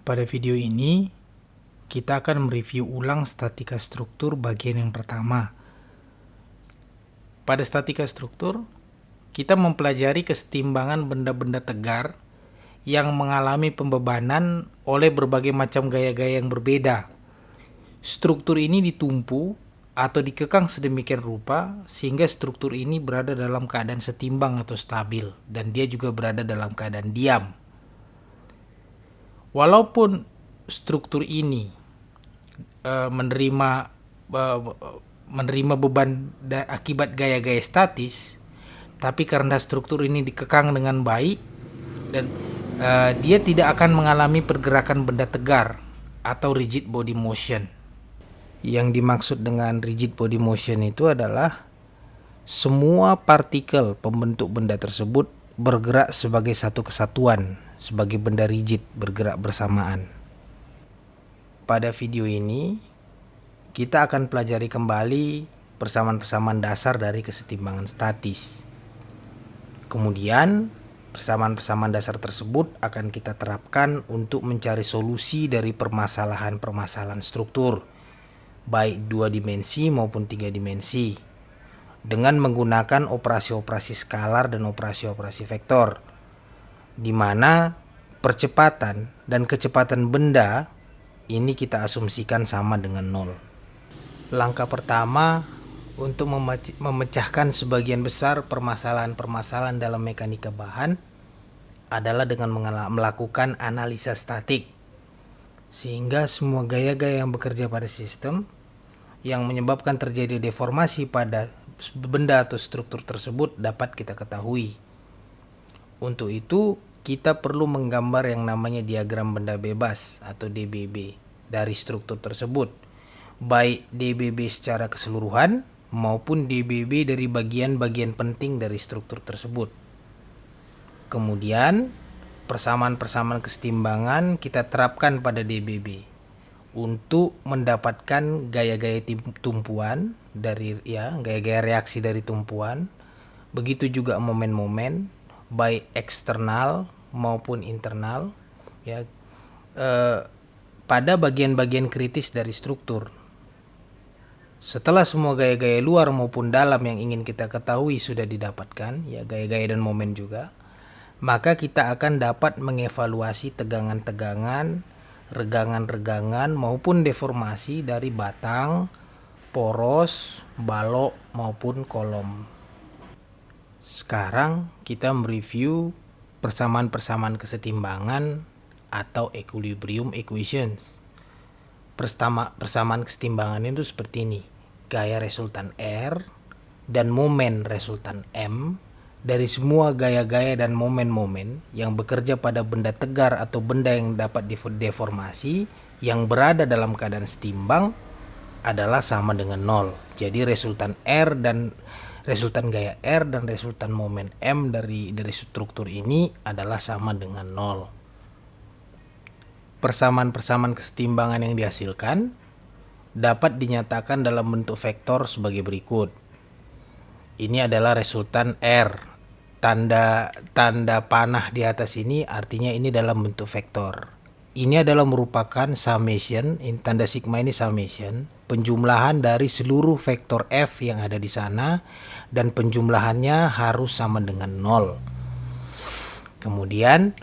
Pada video ini, kita akan mereview ulang statika struktur bagian yang pertama. Pada statika struktur, kita mempelajari kesetimbangan benda-benda tegar yang mengalami pembebanan oleh berbagai macam gaya-gaya yang berbeda. Struktur ini ditumpu atau dikekang sedemikian rupa sehingga struktur ini berada dalam keadaan setimbang atau stabil, dan dia juga berada dalam keadaan diam. Walaupun struktur ini menerima beban akibat gaya-gaya statis, tapi karena struktur ini dikekang dengan baik dan dia tidak akan mengalami pergerakan benda tegar atau rigid body motion. Yang dimaksud dengan rigid body motion itu adalah semua partikel pembentuk benda tersebut bergerak sebagai satu kesatuan, sebagai benda rigid bergerak bersamaan. Pada video ini, kita akan pelajari kembali persamaan-persamaan dasar dari kesetimbangan statis. Kemudian, persamaan-persamaan dasar tersebut akan kita terapkan untuk mencari solusi dari permasalahan-permasalahan struktur, baik 2 dimensi maupun 3 dimensi, dengan menggunakan operasi-operasi skalar dan operasi-operasi vektor, di mana percepatan dan kecepatan benda ini kita asumsikan sama dengan 0. Langkah pertama untuk memecahkan sebagian besar permasalahan-permasalahan dalam mekanika bahan adalah dengan melakukan analisa statik, sehingga semua gaya-gaya yang bekerja pada sistem yang menyebabkan terjadi deformasi pada benda atau struktur tersebut dapat kita ketahui. Untuk itu, kita perlu menggambar yang namanya diagram benda bebas atau DBB dari struktur tersebut, baik DBB secara keseluruhan maupun DBB dari bagian-bagian penting dari struktur tersebut. Kemudian, persamaan-persamaan kesetimbangan kita terapkan pada DBB untuk mendapatkan gaya-gaya tumpuan dari gaya-gaya reaksi dari tumpuan, begitu juga momen-momen baik eksternal maupun internal pada bagian-bagian kritis dari struktur. Setelah semua gaya-gaya luar maupun dalam yang ingin kita ketahui sudah didapatkan, gaya-gaya dan momen juga, maka kita akan dapat mengevaluasi tegangan-tegangan, regangan-regangan maupun deformasi dari batang, poros, balok maupun kolom. Sekarang kita mereview persamaan-persamaan kesetimbangan atau equilibrium equations. Persamaan kesetimbangan itu seperti ini: gaya resultan R dan momen resultan M dari semua gaya-gaya dan momen-momen yang bekerja pada benda tegar atau benda yang dapat deformasi yang berada dalam keadaan setimbang adalah sama dengan 0. Jadi resultan R dan resultan gaya R dan resultan momen M dari struktur ini adalah sama dengan 0. Persamaan-persamaan kesetimbangan yang dihasilkan dapat dinyatakan dalam bentuk vektor sebagai berikut. Ini adalah resultan R. Tanda panah di atas ini artinya ini dalam bentuk vektor. Ini adalah merupakan summation, tanda sigma ini summation, penjumlahan dari seluruh vektor F yang ada di sana, dan penjumlahannya harus sama dengan 0. Kemudian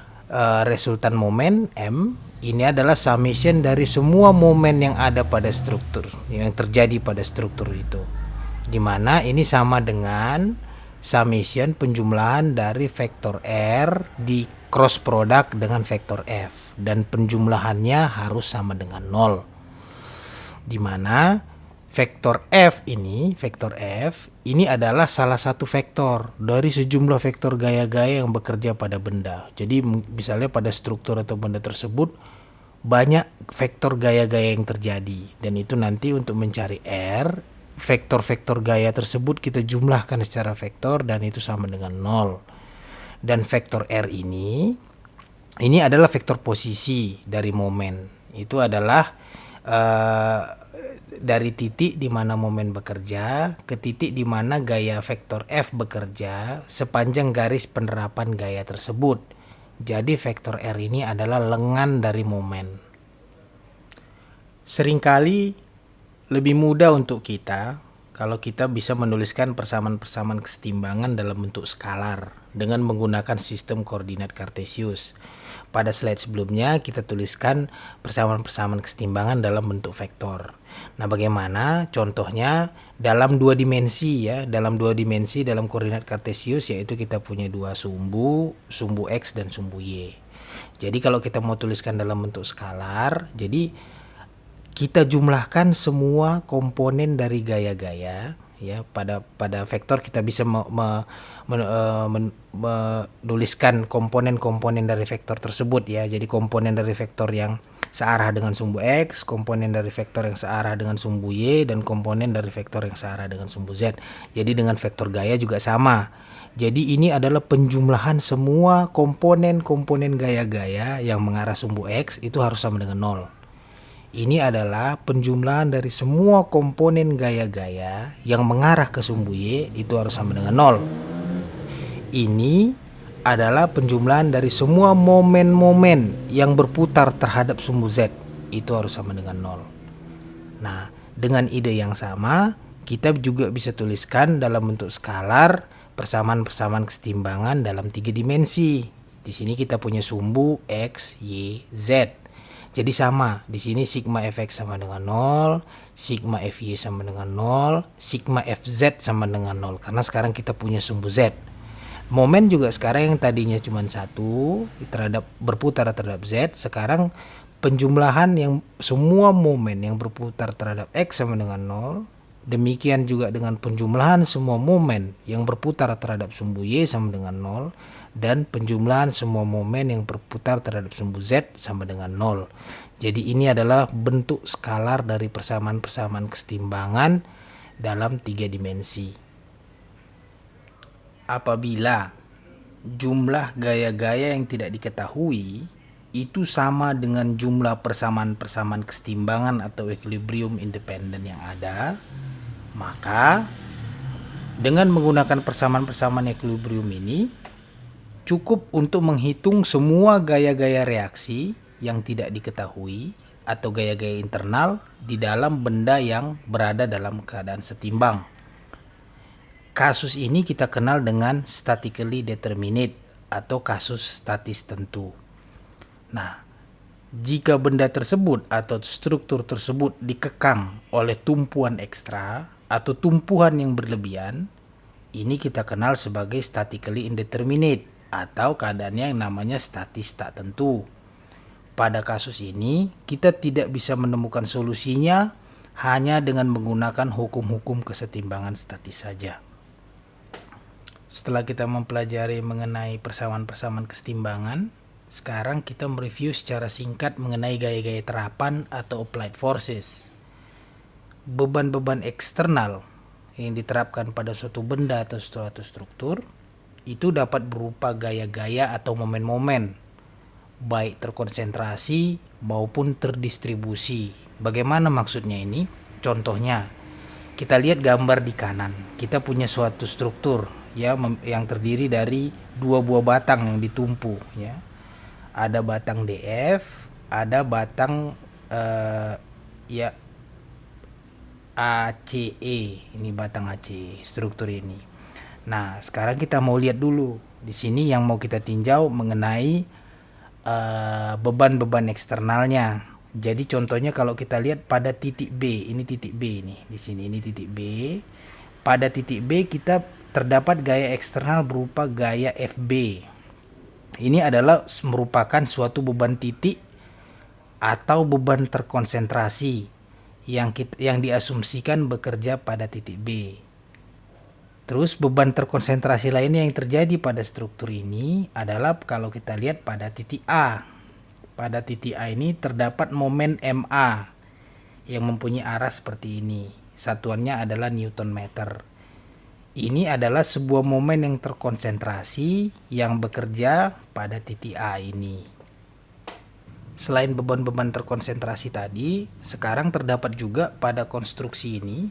resultan momen M ini adalah summation dari semua momen yang ada pada struktur, yang terjadi pada struktur itu, di mana ini sama dengan summation penjumlahan dari vektor R di cross product dengan vektor F, dan penjumlahannya harus sama dengan 0, di mana vektor F ini adalah salah satu vektor dari sejumlah vektor gaya-gaya yang bekerja pada benda. Jadi misalnya pada struktur atau benda tersebut banyak vektor gaya-gaya yang terjadi, dan itu nanti untuk mencari R, vektor-vektor gaya tersebut kita jumlahkan secara vektor dan itu sama dengan 0. Dan vektor R ini adalah vektor posisi dari momen. Itu adalah dari titik di mana momen bekerja ke titik di mana gaya vektor F bekerja sepanjang garis penerapan gaya tersebut. Jadi vektor R ini adalah lengan dari momen. Seringkali lebih mudah untuk kita kalau kita bisa menuliskan persamaan-persamaan kesetimbangan dalam bentuk skalar dengan menggunakan sistem koordinat Kartesius. Pada slide sebelumnya kita tuliskan persamaan-persamaan kesetimbangan dalam bentuk vektor. Nah, bagaimana contohnya dalam dua dimensi ya, dalam koordinat Kartesius, yaitu kita punya dua sumbu X dan sumbu Y. Jadi kalau kita mau tuliskan dalam bentuk skalar, jadi kita jumlahkan semua komponen dari gaya-gaya ya. Pada vektor kita bisa menuliskan komponen-komponen dari vektor tersebut ya. Jadi komponen dari vektor yang searah dengan sumbu X, komponen dari vektor yang searah dengan sumbu Y, dan komponen dari vektor yang searah dengan sumbu Z. Jadi dengan vektor gaya juga sama. Jadi ini adalah penjumlahan semua komponen-komponen gaya-gaya yang mengarah sumbu X itu harus sama dengan 0. Ini adalah penjumlahan dari semua komponen gaya-gaya yang mengarah ke sumbu Y itu harus sama dengan 0. Ini adalah penjumlahan dari semua momen-momen yang berputar terhadap sumbu Z itu harus sama dengan 0. Nah, dengan ide yang sama, kita juga bisa tuliskan dalam bentuk skalar persamaan-persamaan kesetimbangan dalam 3 dimensi. Di sini kita punya sumbu X, Y, Z. Jadi sama, di sini sigma fx sama dengan 0, sigma fy sama dengan 0, sigma fz sama dengan 0. Karena sekarang kita punya sumbu Z. Momen juga sekarang yang tadinya cuma 1 berputar terhadap Z, sekarang penjumlahan yang semua momen yang berputar terhadap X sama dengan 0. Demikian juga dengan penjumlahan semua momen yang berputar terhadap sumbu Y sama dengan 0. Dan penjumlahan semua momen yang berputar terhadap sumbu Z sama dengan 0. Jadi ini adalah bentuk skalar dari persamaan-persamaan kesetimbangan dalam 3 dimensi. Apabila jumlah gaya-gaya yang tidak diketahui itu sama dengan jumlah persamaan-persamaan kesetimbangan atau equilibrium independen yang ada, maka dengan menggunakan persamaan-persamaan equilibrium ini cukup untuk menghitung semua gaya-gaya reaksi yang tidak diketahui atau gaya-gaya internal di dalam benda yang berada dalam keadaan setimbang. Kasus ini kita kenal dengan statically determinate atau kasus statis tentu. Nah, jika benda tersebut atau struktur tersebut dikekang oleh tumpuan ekstra atau tumpuan yang berlebihan, ini kita kenal sebagai statically indeterminate atau keadaannya yang namanya statis tak tentu. Pada kasus ini kita tidak bisa menemukan solusinya hanya dengan menggunakan hukum-hukum kesetimbangan statis saja. Setelah kita mempelajari mengenai persamaan-persamaan kesetimbangan, sekarang kita mereview secara singkat mengenai gaya-gaya terapan atau applied forces. Beban-beban eksternal yang diterapkan pada suatu benda atau suatu struktur itu dapat berupa gaya-gaya atau momen-momen, baik terkonsentrasi maupun terdistribusi. Bagaimana maksudnya ini? Contohnya, kita lihat gambar di kanan. Kita punya suatu struktur ya yang terdiri dari 2 buah batang yang ditumpu ya. Ada batang DF, ada batang ACE. Ini batang ACE struktur ini. Nah, sekarang kita mau lihat dulu. Di sini yang mau kita tinjau mengenai beban-beban eksternalnya. Jadi contohnya kalau kita lihat pada titik B, ini titik B ini. Di sini ini titik B. Pada titik B kita terdapat gaya eksternal berupa gaya FB. Ini adalah merupakan suatu beban titik atau beban terkonsentrasi yang diasumsikan bekerja pada titik B. Terus beban terkonsentrasi lainnya yang terjadi pada struktur ini adalah kalau kita lihat pada titik A. Pada titik A ini terdapat momen MA yang mempunyai arah seperti ini. Satuannya adalah Newton meter. Ini adalah sebuah momen yang terkonsentrasi yang bekerja pada titik A ini. Selain beban-beban terkonsentrasi tadi, sekarang terdapat juga pada konstruksi ini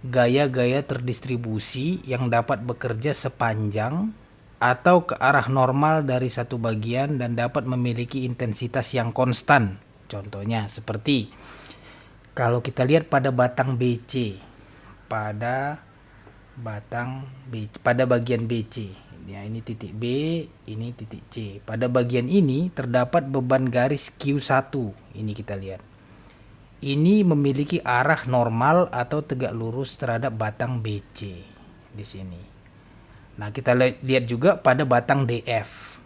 gaya-gaya terdistribusi yang dapat bekerja sepanjang atau ke arah normal dari satu bagian dan dapat memiliki intensitas yang konstan. Contohnya seperti kalau kita lihat pada batang BC, pada bagian BC. Ya, ini titik B, ini titik C. Pada bagian ini terdapat beban garis Q1. Ini kita lihat. Ini memiliki arah normal atau tegak lurus terhadap batang BC di sini. Nah, kita lihat juga pada batang DF.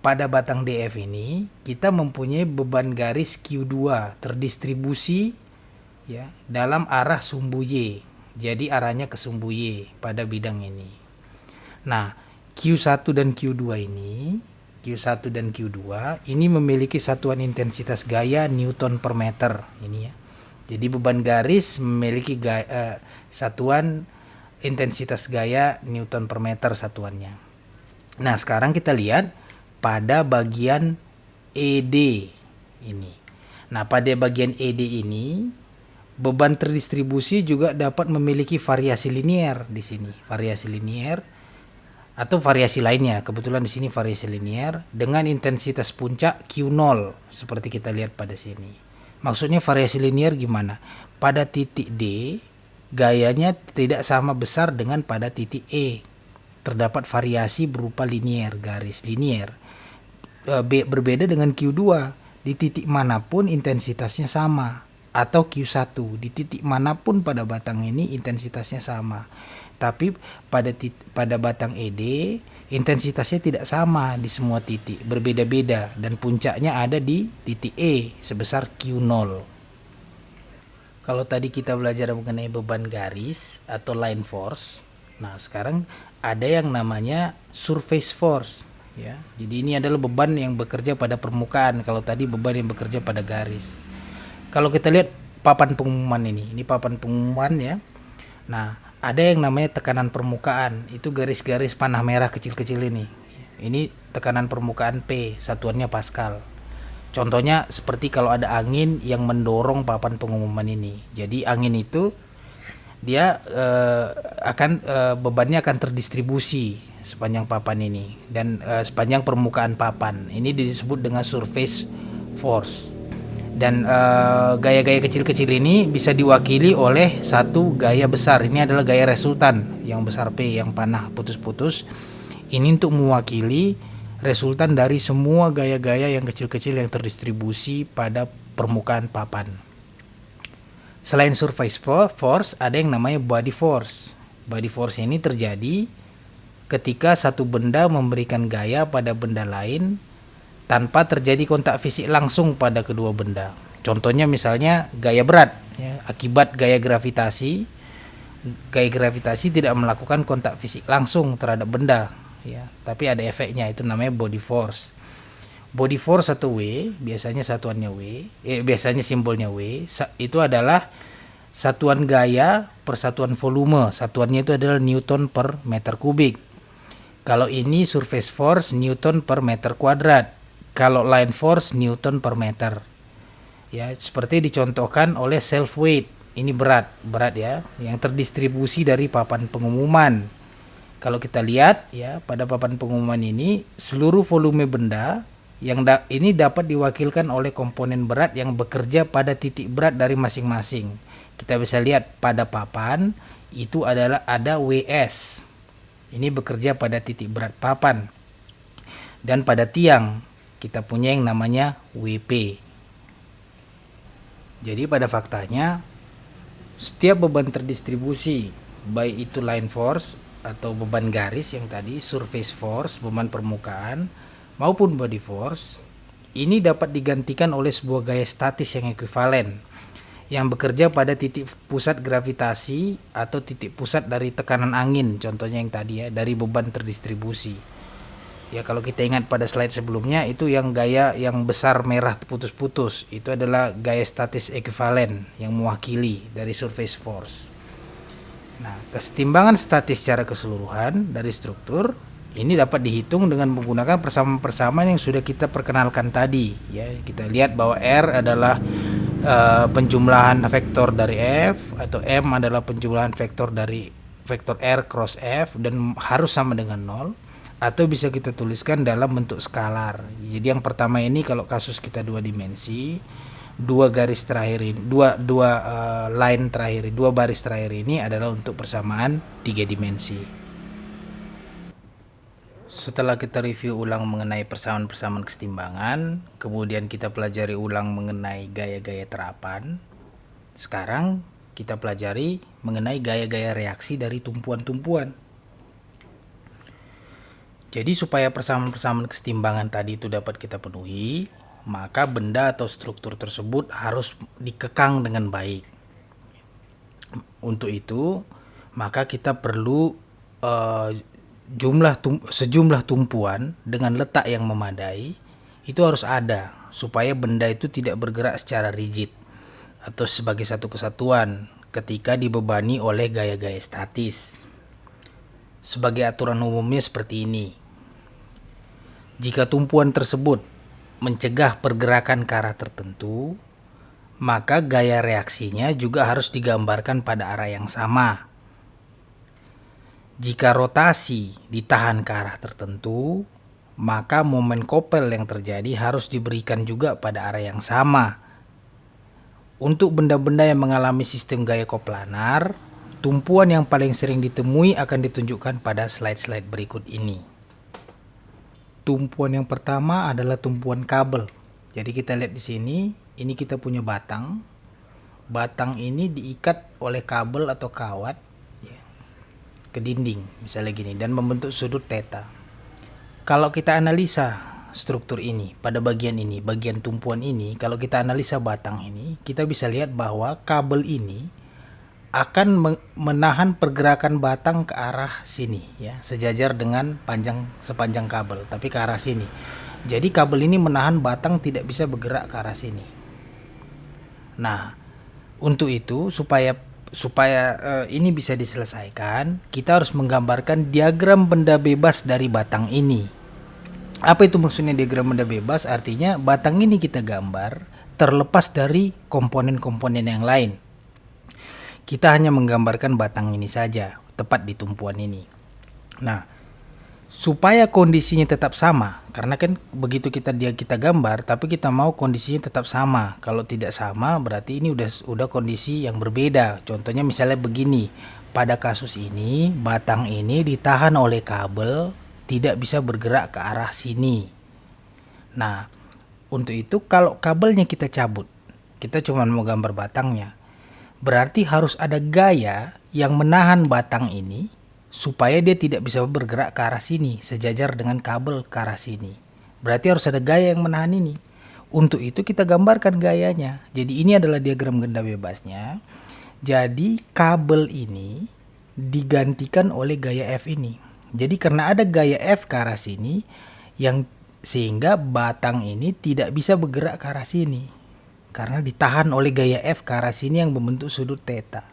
Pada batang DF ini kita mempunyai beban garis Q2 terdistribusi ya dalam arah sumbu Y. Jadi arahnya ke sumbu Y pada bidang ini. Nah, Q1 dan Q2 ini memiliki satuan intensitas gaya Newton per meter ini ya. Jadi beban garis memiliki satuan intensitas gaya Newton per meter satuannya. Nah, sekarang kita lihat pada bagian ED ini. Nah, pada bagian ED ini beban terdistribusi juga dapat memiliki variasi linier di sini, variasi linier atau variasi lainnya. Kebetulan di sini variasi linier dengan intensitas puncak Q0 seperti kita lihat pada sini. Maksudnya variasi linier gimana? Pada titik D gayanya tidak sama besar dengan pada titik E. Terdapat variasi berupa linier, garis linier. Berbeda dengan Q2, di titik manapun intensitasnya sama, atau Q1 di titik manapun pada batang ini intensitasnya sama. Tapi pada batang ED intensitasnya tidak sama di semua titik, berbeda-beda dan puncaknya ada di titik E sebesar Q0. Kalau tadi kita belajar mengenai beban garis atau line force, nah sekarang ada yang namanya surface force ya. Jadi ini adalah beban yang bekerja pada permukaan, kalau tadi beban yang bekerja pada garis. Kalau kita lihat papan pengumuman ini papan pengumuman ya. Nah, ada yang namanya tekanan permukaan, itu garis-garis panah merah kecil-kecil ini. Ini tekanan permukaan P, satuannya Pascal. Contohnya seperti kalau ada angin yang mendorong papan pengumuman ini. Jadi angin itu dia bebannya akan terdistribusi sepanjang papan ini dan sepanjang permukaan papan. Ini disebut dengan surface force. Dan gaya-gaya kecil-kecil ini bisa diwakili oleh satu gaya besar. Ini adalah gaya resultan yang besar P, yang panah putus-putus. Ini untuk mewakili resultan dari semua gaya-gaya yang kecil-kecil yang terdistribusi pada permukaan papan. Selain surface force, ada yang namanya body force. Body force ini terjadi ketika satu benda memberikan gaya pada benda lain tanpa terjadi kontak fisik langsung pada kedua benda. Contohnya misalnya gaya berat ya, akibat gaya gravitasi tidak melakukan kontak fisik langsung terhadap benda ya, tapi ada efeknya, itu namanya body force. Body force atau W, biasanya satuannya biasanya simbolnya W, itu adalah satuan gaya per satuan volume. Satuannya itu adalah Newton per meter kubik. Kalau ini surface force, Newton per meter kuadrat. Kalau line force, Newton per meter. Ya, seperti dicontohkan oleh self weight. Ini berat ya, yang terdistribusi dari papan pengumuman. Kalau kita lihat ya, pada papan pengumuman ini seluruh volume benda yang ini dapat diwakilkan oleh komponen berat yang bekerja pada titik berat dari masing-masing. Kita bisa lihat pada papan itu adalah ada WS. Ini bekerja pada titik berat papan. Dan pada tiang kita punya yang namanya WP. Jadi pada faktanya setiap beban terdistribusi, baik itu line force atau beban garis yang tadi, surface force, beban permukaan, maupun body force, ini dapat digantikan oleh sebuah gaya statis yang ekuivalen yang bekerja pada titik pusat gravitasi atau titik pusat dari tekanan angin, contohnya yang tadi ya, dari beban terdistribusi. Ya, kalau kita ingat pada slide sebelumnya itu yang gaya yang besar merah putus-putus, itu adalah gaya statis ekuivalen yang mewakili dari surface force. Nah, kesetimbangan statis secara keseluruhan dari struktur ini dapat dihitung dengan menggunakan persamaan-persamaan yang sudah kita perkenalkan tadi. Ya, kita lihat bahwa R adalah penjumlahan vektor dari F, atau M adalah penjumlahan vektor dari vektor R cross F dan harus sama dengan 0, atau bisa kita tuliskan dalam bentuk skalar. Jadi yang pertama ini kalau kasus kita 2 dimensi, dua garis terakhir ini, line terakhir, dua baris terakhir ini adalah untuk persamaan 3 dimensi. Setelah kita review ulang mengenai persamaan-persamaan kesetimbangan, kemudian kita pelajari ulang mengenai gaya-gaya terapan. Sekarang kita pelajari mengenai gaya-gaya reaksi dari tumpuan-tumpuan. Jadi supaya persamaan-persamaan kesetimbangan tadi itu dapat kita penuhi, maka benda atau struktur tersebut harus dikekang dengan baik. Untuk itu, maka kita perlu sejumlah tumpuan dengan letak yang memadai itu harus ada supaya benda itu tidak bergerak secara rigid atau sebagai satu kesatuan ketika dibebani oleh gaya-gaya statis. Sebagai aturan umumnya seperti ini. Jika tumpuan tersebut mencegah pergerakan ke arah tertentu, maka gaya reaksinya juga harus digambarkan pada arah yang sama. Jika rotasi ditahan ke arah tertentu, maka momen kopel yang terjadi harus diberikan juga pada arah yang sama. Untuk benda-benda yang mengalami sistem gaya koplanar, tumpuan yang paling sering ditemui akan ditunjukkan pada slide-slide berikut ini. Tumpuan yang pertama adalah tumpuan kabel. Jadi kita lihat di sini, ini kita punya batang. Batang ini diikat oleh kabel atau kawat ya, ke dinding, misalnya gini, dan membentuk sudut theta. Kalau kita analisa struktur ini, pada bagian ini, bagian tumpuan ini, kalau kita analisa batang ini, kita bisa lihat bahwa kabel ini akan menahan pergerakan batang ke arah sini ya, sejajar dengan sepanjang kabel, tapi ke arah sini. Jadi kabel ini menahan batang tidak bisa bergerak ke arah sini. Nah, untuk itu supaya ini bisa diselesaikan, kita harus menggambarkan diagram benda bebas dari batang ini. Apa itu maksudnya diagram benda bebas? Artinya batang ini kita gambar terlepas dari komponen-komponen yang lain. Kita hanya menggambarkan batang ini saja, tepat di tumpuan ini. Nah, supaya kondisinya tetap sama, karena kan begitu kita gambar, tapi kita mau kondisinya tetap sama. Kalau tidak sama, berarti ini udah kondisi yang berbeda. Contohnya misalnya begini, pada kasus ini batang ini ditahan oleh kabel, tidak bisa bergerak ke arah sini. Nah, untuk itu kalau kabelnya kita cabut, kita cuma mau gambar batangnya, berarti harus ada gaya yang menahan batang ini supaya dia tidak bisa bergerak ke arah sini, sejajar dengan kabel ke arah sini. Berarti harus ada gaya yang menahan ini. Untuk itu kita gambarkan gayanya. Jadi ini adalah diagram benda bebasnya. Jadi kabel ini digantikan oleh gaya F ini. Jadi karena ada gaya F ke arah sini, sehingga batang ini tidak bisa bergerak ke arah sini. Karena ditahan oleh gaya F ke arah sini yang membentuk sudut theta.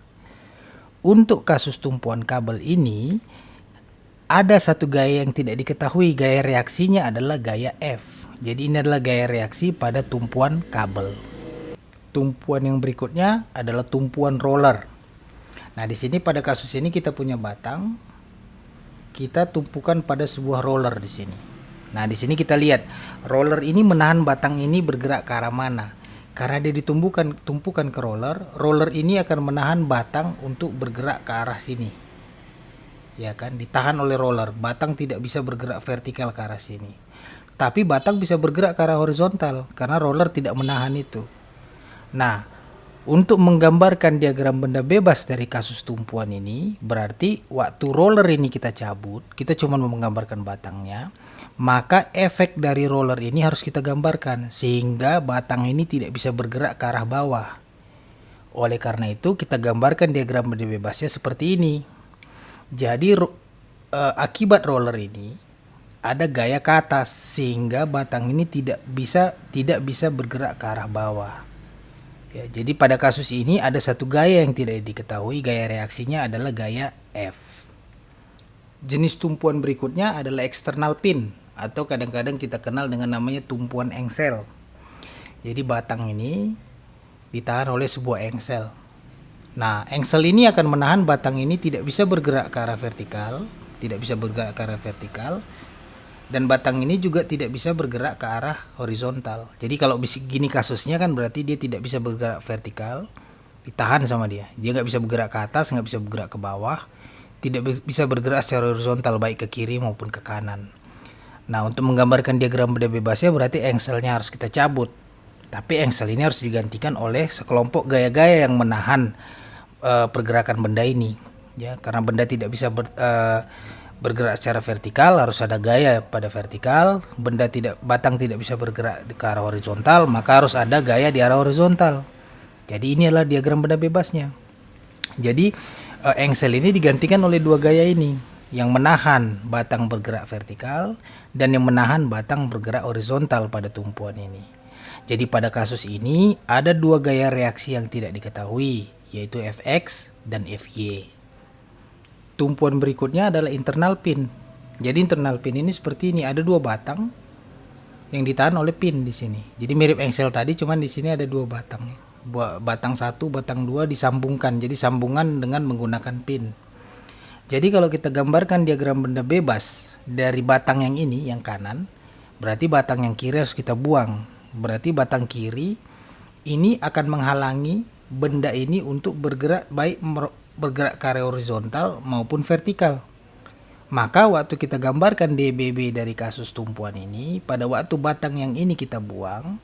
Untuk kasus tumpuan kabel ini, ada satu gaya yang tidak diketahui, gaya reaksinya adalah gaya F. Jadi ini adalah gaya reaksi pada tumpuan kabel. Tumpuan yang berikutnya adalah tumpuan roller. Nah, di sini pada kasus ini kita punya batang, kita tumpukan pada sebuah roller di sini. Nah, di sini kita lihat roller ini menahan batang ini bergerak ke arah mana. Karena dia tumpukan ke roller ini akan menahan batang untuk bergerak ke arah sini. Ya kan, ditahan oleh roller, batang tidak bisa bergerak vertikal ke arah sini. Tapi batang bisa bergerak ke arah horizontal karena roller tidak menahan itu. Nah, untuk menggambarkan diagram benda bebas dari kasus tumpuan ini, berarti waktu roller ini kita cabut, kita cuma menggambarkan batangnya, maka efek dari roller ini harus kita gambarkan sehingga batang ini tidak bisa bergerak ke arah bawah. Oleh karena itu kita gambarkan diagram benda bebasnya seperti ini. Jadi akibat roller ini ada gaya ke atas sehingga batang ini tidak bisa bergerak ke arah bawah. Ya, jadi pada kasus ini ada satu gaya yang tidak diketahui, gaya reaksinya adalah gaya F. Jenis tumpuan berikutnya adalah external pin atau kadang-kadang kita kenal dengan namanya tumpuan engsel. Jadi batang ini ditahan oleh sebuah engsel. Nah, engsel ini akan menahan batang ini tidak bisa bergerak ke arah vertikal, dan batang ini juga tidak bisa bergerak ke arah horizontal. Jadi kalau gini kasusnya kan berarti dia tidak bisa bergerak vertikal, ditahan sama dia. Dia nggak bisa bergerak ke atas, nggak bisa bergerak ke bawah, tidak bisa bergerak secara horizontal baik ke kiri maupun ke kanan. Nah, untuk menggambarkan diagram benda bebasnya berarti engselnya harus kita cabut. Tapi engsel ini harus digantikan oleh sekelompok gaya-gaya yang menahan pergerakan benda ini. Ya, karena benda tidak bisa bergerak secara vertikal, harus ada gaya pada vertikal. Batang tidak bisa bergerak ke arah horizontal, maka harus ada gaya di arah horizontal. Jadi ini adalah diagram benda bebasnya. Jadi engsel ini digantikan oleh dua gaya ini, yang menahan batang bergerak vertikal dan yang menahan batang bergerak horizontal pada tumpuan ini. Jadi pada kasus ini ada dua gaya reaksi yang tidak diketahui, yaitu Fx dan Fy. Tumpuan berikutnya adalah internal pin. Jadi internal pin ini seperti ini, ada dua batang yang ditahan oleh pin di sini. Jadi mirip engsel tadi, cuman di sini ada dua batang. Batang satu, batang dua disambungkan. Jadi sambungan dengan menggunakan pin. Jadi kalau kita gambarkan diagram benda bebas dari batang yang ini, yang kanan, berarti batang yang kiri harus kita buang. Berarti batang kiri ini akan menghalangi benda ini untuk bergerak, baik bergerak ke arah horizontal maupun vertikal. Maka waktu kita gambarkan DBB dari kasus tumpuan ini, pada waktu batang yang ini kita buang,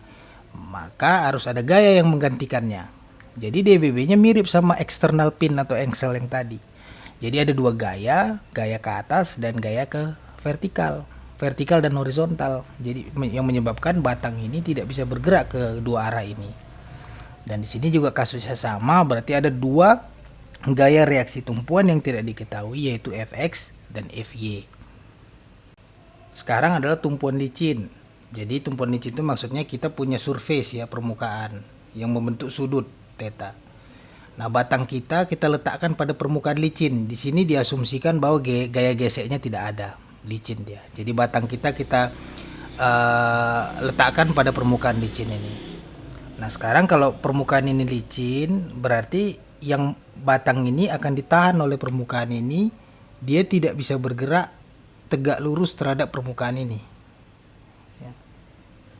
maka harus ada gaya yang menggantikannya. Jadi DBB-nya mirip sama external pin atau engsel yang tadi. Jadi ada dua gaya, gaya ke atas dan gaya ke vertikal dan horizontal. Jadi yang menyebabkan batang ini tidak bisa bergerak ke dua arah ini. Dan di sini juga kasusnya sama, berarti ada dua gaya reaksi tumpuan yang tidak diketahui, yaitu Fx dan Fy. Sekarang adalah tumpuan licin. Jadi tumpuan licin itu maksudnya kita punya surface ya, permukaan yang membentuk sudut theta. Nah, batang kita letakkan pada permukaan licin. Di sini diasumsikan bahwa gaya geseknya tidak ada, licin dia. Jadi batang kita letakkan pada permukaan licin ini. Nah, sekarang kalau permukaan ini licin, berarti yang batang ini akan ditahan oleh permukaan ini. Dia tidak bisa bergerak tegak lurus terhadap permukaan ini.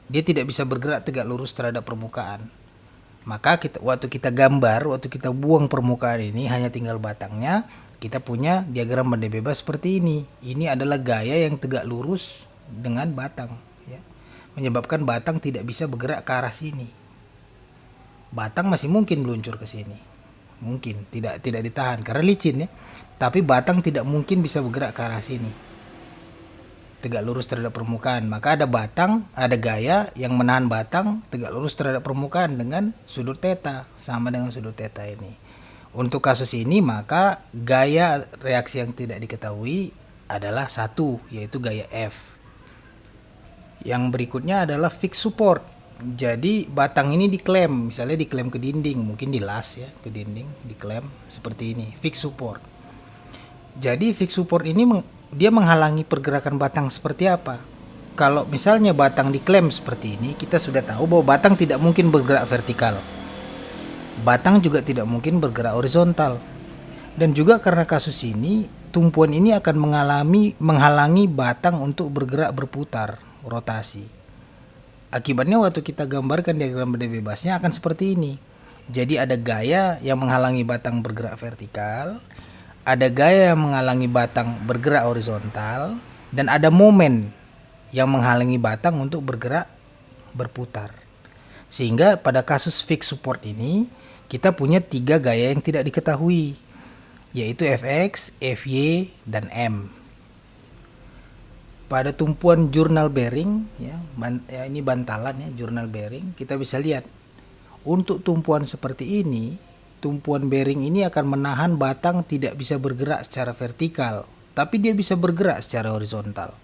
Dia tidak bisa bergerak tegak lurus terhadap permukaan. Maka waktu kita buang permukaan ini, hanya tinggal batangnya, kita punya diagram benda bebas seperti ini. Ini adalah gaya yang tegak lurus dengan batang, ya. Menyebabkan batang tidak bisa bergerak ke arah sini. Batang masih mungkin meluncur ke sini, mungkin tidak ditahan karena licin ya. Tapi batang tidak mungkin bisa bergerak ke arah sini, tegak lurus terhadap permukaan. Maka ada gaya yang menahan batang tegak lurus terhadap permukaan dengan sudut theta, sama dengan sudut theta ini. Untuk kasus ini maka gaya reaksi yang tidak diketahui adalah satu, yaitu gaya F. Yang berikutnya adalah fixed support. Jadi batang ini diklem, misalnya diklem ke dinding, mungkin dilas ya ke dinding, diklem seperti ini, fixed support. Jadi fixed support ini dia menghalangi pergerakan batang seperti apa? Kalau misalnya batang diklem seperti ini, kita sudah tahu bahwa batang tidak mungkin bergerak vertikal. Batang juga tidak mungkin bergerak horizontal. Dan juga karena kasus ini, tumpuan ini akan menghalangi batang untuk bergerak berputar, rotasi. Akibatnya waktu kita gambarkan diagram benda bebasnya akan seperti ini. Jadi ada gaya yang menghalangi batang bergerak vertikal, ada gaya yang menghalangi batang bergerak horizontal, dan ada momen yang menghalangi batang untuk bergerak berputar. Sehingga pada kasus fixed support ini kita punya tiga gaya yang tidak diketahui, yaitu Fx, Fy, dan M. Pada tumpuan journal bearing ya, ini bantalan ya, journal bearing, kita bisa lihat untuk tumpuan seperti ini, tumpuan bearing ini akan menahan batang tidak bisa bergerak secara vertikal, tapi dia bisa bergerak secara horizontal.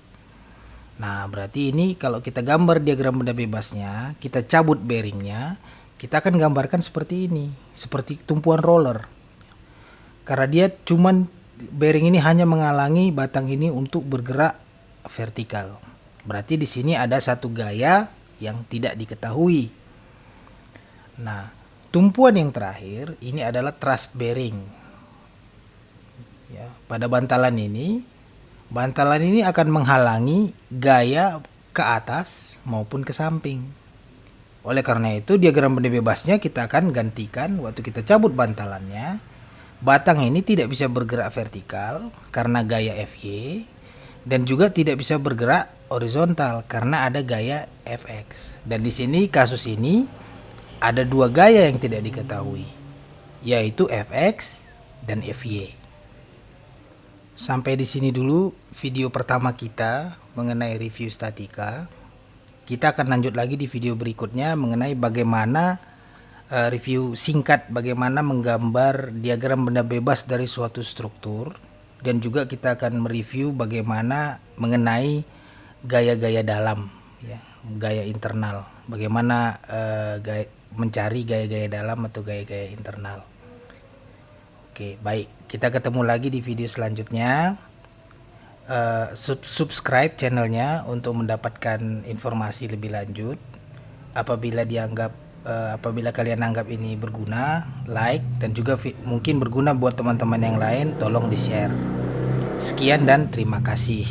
Nah, berarti ini kalau kita gambar diagram benda bebasnya, kita cabut bearingnya, kita akan gambarkan seperti ini, seperti tumpuan roller. Karena dia bearing ini hanya menghalangi batang ini untuk bergerak vertikal. Berarti di sini ada satu gaya yang tidak diketahui. Nah, Tumpuan yang terakhir ini adalah thrust bearing. Ya, pada bantalan ini akan menghalangi gaya ke atas maupun ke samping. Oleh karena itu, diagram benda bebasnya kita akan gantikan waktu kita cabut bantalannya. Batang ini tidak bisa bergerak vertikal karena gaya Fy, dan juga tidak bisa bergerak horizontal karena ada gaya Fx. Dan di sini kasus ini ada dua gaya yang tidak diketahui, yaitu Fx dan Fy. Sampai di sini dulu video pertama kita mengenai review statika. Kita akan lanjut lagi di video berikutnya mengenai bagaimana review singkat bagaimana menggambar diagram benda bebas dari suatu struktur, dan juga kita akan mereview bagaimana mengenai gaya-gaya dalam, ya, gaya internal, bagaimana mencari gaya-gaya dalam atau gaya-gaya internal. Oke, baik, kita ketemu lagi di video selanjutnya. Subscribe channelnya untuk mendapatkan informasi lebih lanjut. Apabila kalian anggap ini berguna, like, dan juga mungkin berguna buat teman-teman yang lain, tolong di-share. Sekian dan terima kasih.